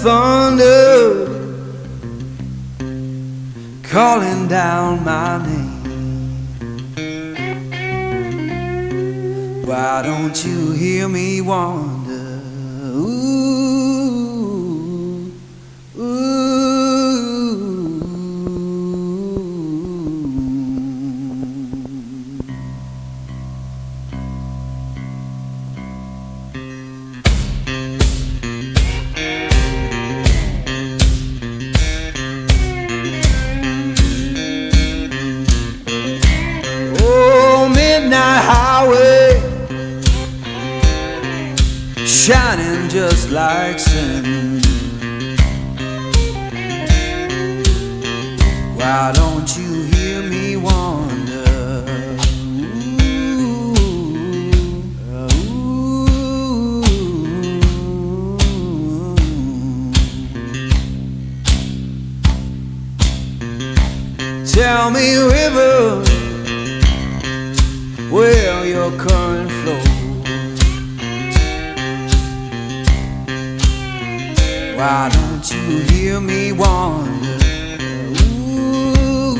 thunder calling down my name. Why don't you hear me wonder? Ooh, ooh. Oh, midnight highway, shining just like sin. Why don't you hear me wonder? Ooh, tell me, river, where your current flows. Why don't you hear me wonder? Ooh,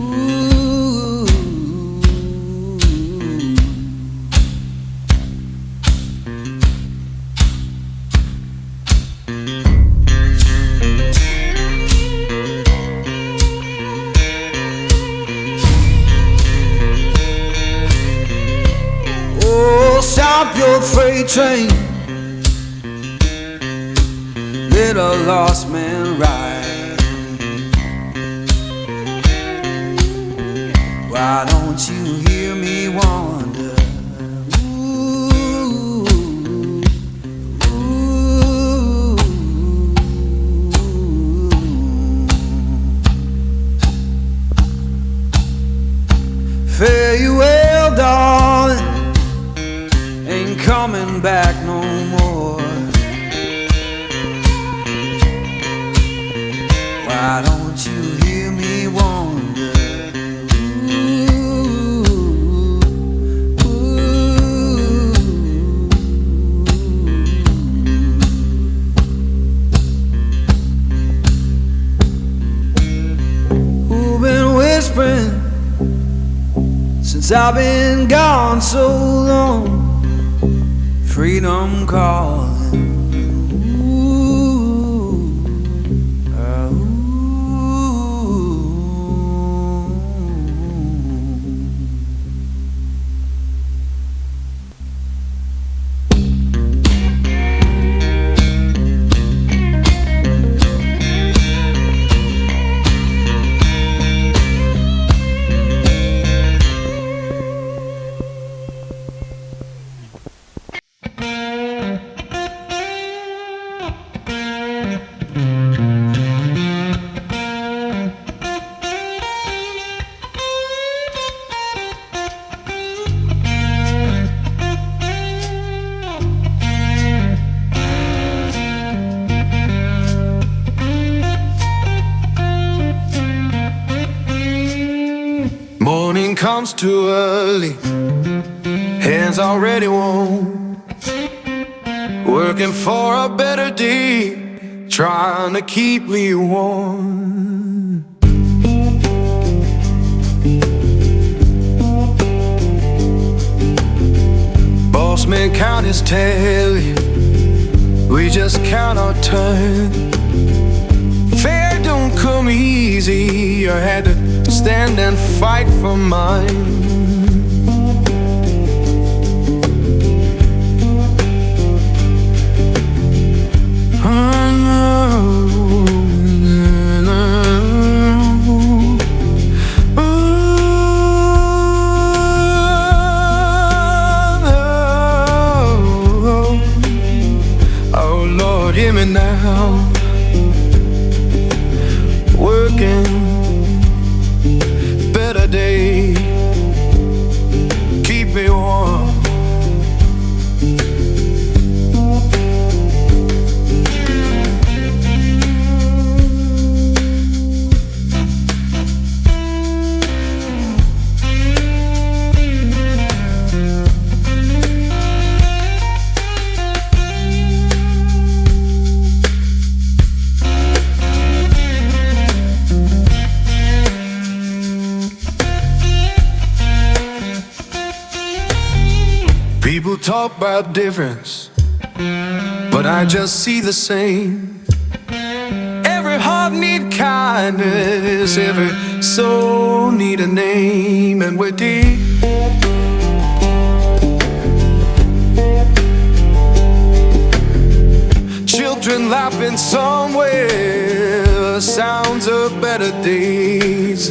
ooh. Oh, stop your freight train, let a lost man ride. Why don't you hear me wonder? Ooh, ooh. Fare you well, darling, ain't coming back no more. Why don't you hear me wonder? Ooh, ooh. Who's been whispering since I've been gone so long? Freedom calling. Morning comes too early, hands already warm, working for a better day, trying to keep me warm. Boss man count his tally, we just count our turn. Fair don't come easy, I had to stand and fight for mine. Oh Lord, hear me now. Working better day, keep me warm. talk about difference, but I just see the same. Every heart need kindness, every soul need a name, and we're deep. Children laughing somewhere, sounds of better days.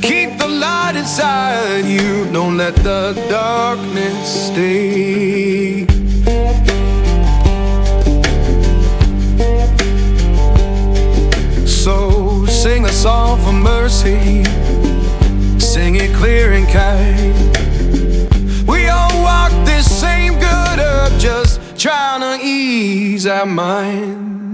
Keep the light inside you, don't let the darkness stay. So sing a song for mercy, sing it clear and kind. We all walk this same good earth, just trying to ease our mind.